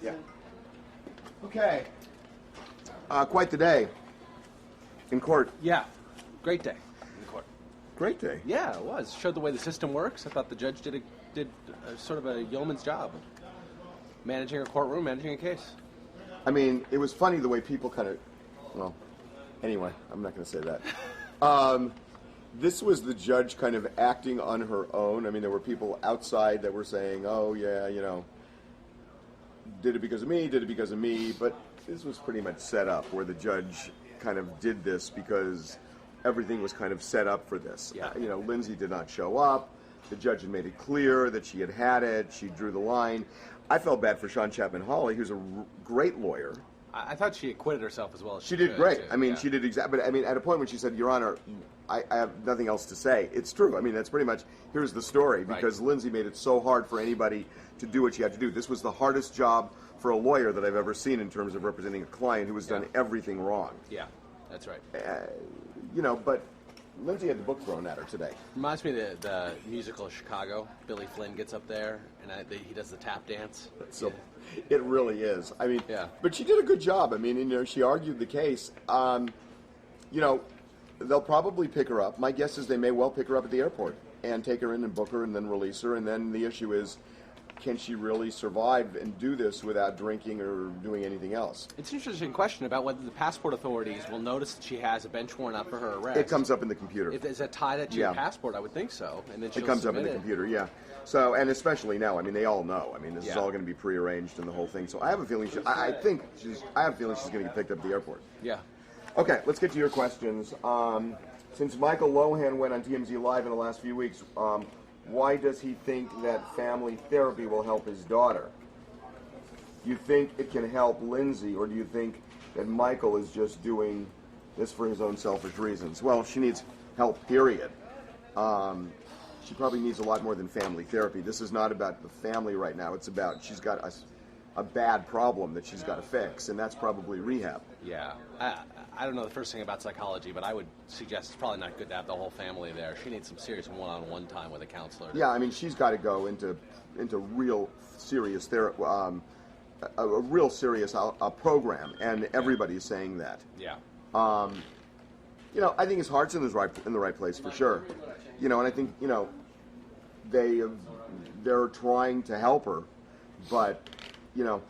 Yeah. Okay. Quite the day in court. Yeah, great day in court. Great day. Yeah, it was. Showed the way the system works. I thought the judge did sort of a yeoman's job of managing a courtroom, managing a case. I mean, it was funny the way people kind of, well, anyway, I'm not going to say that. This was the judge kind of acting on her own. I mean, there were people outside that were saying, oh, yeah, you know, did it because of me, but this was pretty much set up where the judge kind of did this because everything was kind of set up for this. Yeah. You know, Lindsay did not show up. The judge had made it clear that she had it. She drew the line. I felt bad for Sean Chapman-Hawley, who's a great lawyer. I thought she acquitted herself as well as she did great. Too. I mean, yeah. she did exactly. But I mean, at a point when she said, "Your Honor, I have nothing else to say," it's true. I mean, that's pretty much here's the story because Lindsay made it so hard for anybody to do what she had to do. This was the hardest job for a lawyer that I've ever seen in terms of representing a client who has done everything wrong. Yeah, that's right. You know, but Lindsay had the book thrown at her today. Reminds me of the musical Chicago. Billy Flynn gets up there and he does the tap dance. So it really is. I mean, yeah. But she did a good job. I mean, you know, she argued the case. You know, they'll probably pick her up. My guess is they may well pick her up at the airport and take her in and book her and then release her. And then the issue is, can she really survive and do this without drinking or doing anything else? It's an interesting question about whether the passport authorities will notice that she has a bench warrant out for her arrest. It comes up in the computer. Is that tied to your passport? I would think so. And then it comes up in the computer, yeah. So, and especially now, I mean, they all know. I mean, this is all going to be prearranged and the whole thing. So I have a feeling I have a feeling she's going to get picked up at the airport. Yeah. Okay, let's get to your questions. Since Michael Lohan went on TMZ Live in the last few weeks, why does he think that family therapy will help his daughter? Do you think it can help Lindsay, or do you think that Michael is just doing this for his own selfish reasons? Well, she needs help, period. She probably needs a lot more than family therapy. This is not about the family right now. It's about she's got a bad problem that she's got to fix, and that's probably rehab. Yeah. I don't know the first thing about psychology, but I would suggest it's probably not good to have the whole family there. She needs some serious one-on-one time with a counselor. Yeah, I mean, she's got to go into real serious therapy, a real serious program, and everybody's saying that. Yeah. You know, I think his heart's in the right place for sure. You know, and I think they're trying to help her, but you know,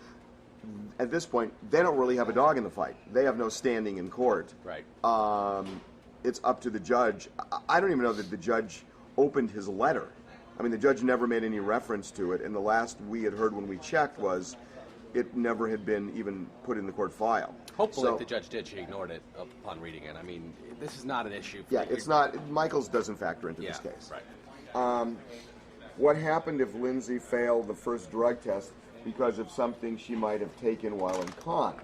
at this point, they don't really have a dog in the fight. They have no standing in court. Right. It's up to the judge. I don't even know that the judge opened his letter. I mean, the judge never made any reference to it, and the last we had heard when we checked was it never had been even put in the court file. Hopefully, if the judge did, she ignored it upon reading it. I mean, this is not an issue. It's not. Michael's doesn't factor into this case. Right. What happened if Lindsay failed the first drug test because of something she might have taken while in con?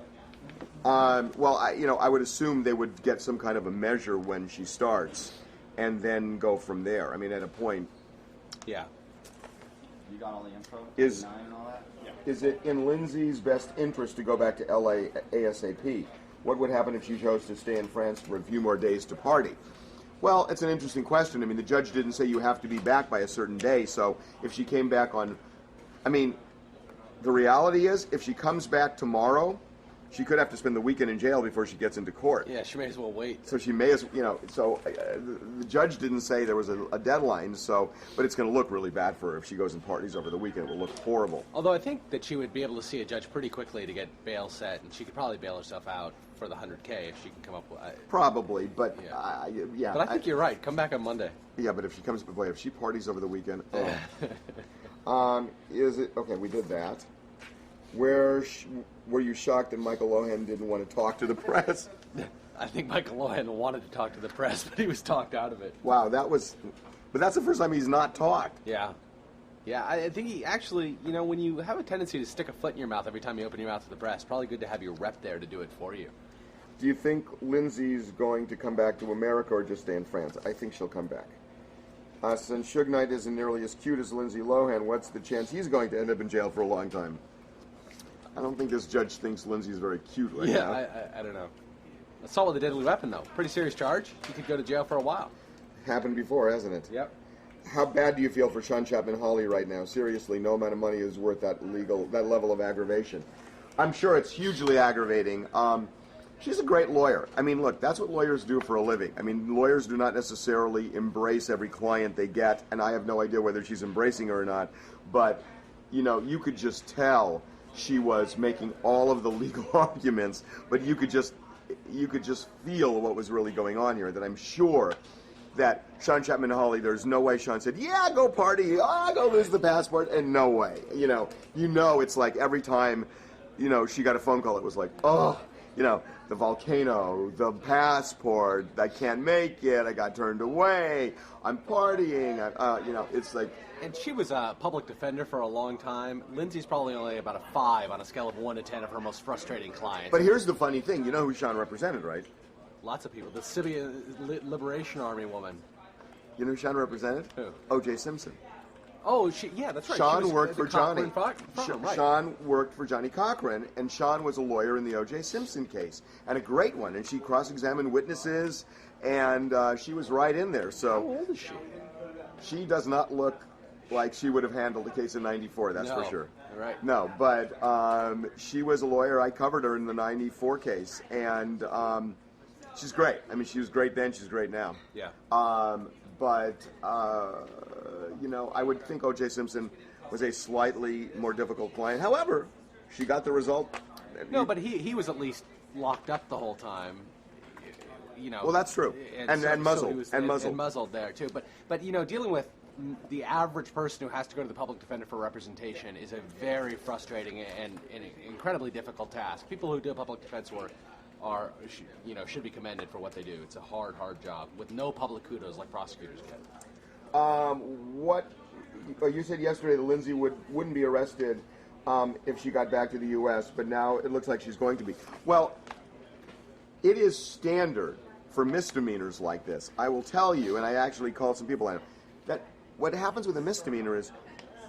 Well, I would assume they would get some kind of a measure when she starts, and then go from there. I mean, at a point. Yeah. You got all the info? Is and all that? Yeah. Is it in Lindsay's best interest to go back to LA ASAP? What would happen if she chose to stay in France for a few more days to party? Well, it's an interesting question. I mean, the judge didn't say you have to be back by a certain day, so if she came back on... I mean, the reality is, if she comes back tomorrow, she could have to spend the weekend in jail before she gets into court. Yeah, she may as well wait. So she may as, the judge didn't say there was a deadline, but it's going to look really bad for her if she goes and parties over the weekend. It will look horrible. Although I think that she would be able to see a judge pretty quickly to get bail set, and she could probably bail herself out for the $100K if she can come up with... Probably, but yeah. But I think you're right. Come back on Monday. Yeah, but if she parties over the weekend... is it... Okay, we did that. Were you shocked that Michael Lohan didn't want to talk to the press? I think Michael Lohan wanted to talk to the press, but he was talked out of it. Wow, but that's the first time he's not talked. Yeah. Yeah, I think he actually, when you have a tendency to stick a foot in your mouth every time you open your mouth to the press, it's probably good to have your rep there to do it for you. Do you think Lindsay's going to come back to America or just stay in France? I think she'll come back. Since Suge Knight isn't nearly as cute as Lindsay Lohan, what's the chance he's going to end up in jail for a long time? I don't think this judge thinks Lindsay's very cute right now. Yeah, I don't know. Assault with a deadly weapon, though. Pretty serious charge. He could go to jail for a while. Happened before, hasn't it? Yep. How bad do you feel for Sean Chapman Hawley right now? Seriously, no amount of money is worth that level of aggravation. I'm sure it's hugely aggravating. She's a great lawyer. I mean, look, that's what lawyers do for a living. I mean, lawyers do not necessarily embrace every client they get, and I have no idea whether she's embracing her or not. But, you know, you could just tell she was making all of the legal arguments, but you could just feel what was really going on here. That I'm sure that Sean Chapman Hawley, there's no way Sean said, yeah, go party, go lose the passport, and no way. You know, it's like every time, you know, she got a phone call, it was like, oh, you know, the volcano, the passport, I can't make it, I got turned away, I'm partying, you know, it's like. And she was a public defender for a long time. Lindsay's probably only about a 5 on a scale of 1 to 10 of her most frustrating clients. But here's the funny thing, you know who Sean represented, right? Lots of people. The Syrian Liberation Army woman. You know who Sean represented? Who? O.J. Simpson. Oh, yeah, that's right. Sean worked for Johnny. Right. Sean worked for Johnny Cochran, and Sean was a lawyer in the O.J. Simpson case, and a great one. And she cross-examined witnesses, and she was right in there. So how old is she? She does not look like she would have handled the case in '94. That's for sure. Right. No, but she was a lawyer. I covered her in the '94 case, and she's great. I mean, she was great then. She's great now. Yeah. But, you know, I would think O.J. Simpson was a slightly more difficult client. However, she got the result. No, but he was at least locked up the whole time. You know. Well, that's true. And muzzled. And muzzled there, too. But, you know, dealing with the average person who has to go to the public defender for representation is a very frustrating and incredibly difficult task. People who do public defense work should be commended for what they do. It's a hard job with no public kudos like prosecutors get. You said yesterday that Lindsay wouldn't be arrested if she got back to the U.S., but now it looks like she's going to be. Well, it is standard for misdemeanors like this. I will tell you, and I actually called some people on it, that what happens with a misdemeanor is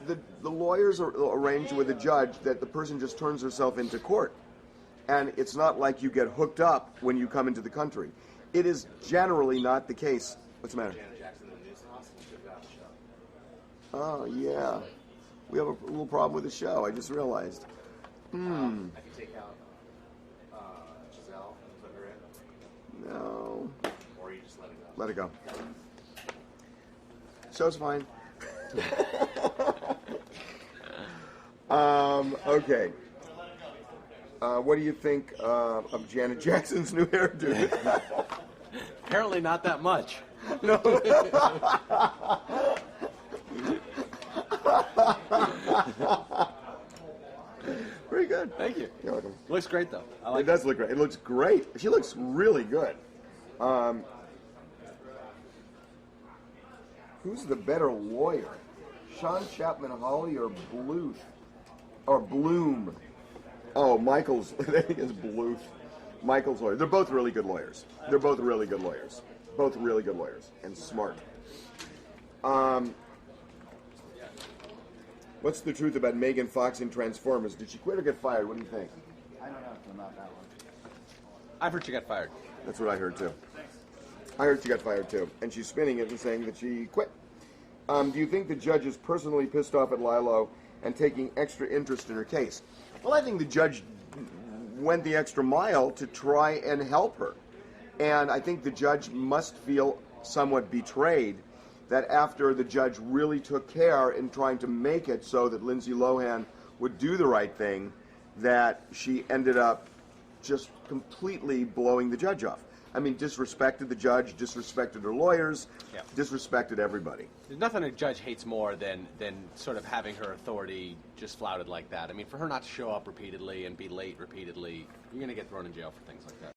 the lawyers arrange with the judge that the person just turns herself into court. And it's not like you get hooked up when you come into the country. It is generally not the case. What's the matter? Oh, yeah. We have a little problem with the show. I just realized. I can take out Giselle and put her in. No. Or you just let it go. Let it go. Show's fine. Okay. What do you think of Janet Jackson's new hairdo? Apparently not that much. No. Very good. Thank you. You're welcome. Looks great, though. I like It does look great. It looks great. She looks really good. Who's the better lawyer? Sean Chapman Hawley or Bluth? Or Bloom? Oh, Michael's, I think it's Bluth. Michael's lawyer. They're both really good lawyers. They're both really good lawyers. Both really good lawyers and smart. What's the truth about Megan Fox in Transformers? Did she quit or get fired? What do you think? I don't know about that one. I've heard she got fired. That's what I heard too. I heard she got fired too. And she's spinning it and saying that she quit. Do you think the judge is personally pissed off at Lilo and taking extra interest in her case? Well, I think the judge went the extra mile to try and help her. And I think the judge must feel somewhat betrayed that after the judge really took care in trying to make it so that Lindsay Lohan would do the right thing, that she ended up just completely blowing the judge off. I mean, disrespected the judge, disrespected her lawyers, disrespected everybody. There's nothing a judge hates more than sort of having her authority just flouted like that. I mean, for her not to show up repeatedly and be late repeatedly, you're going to get thrown in jail for things like that.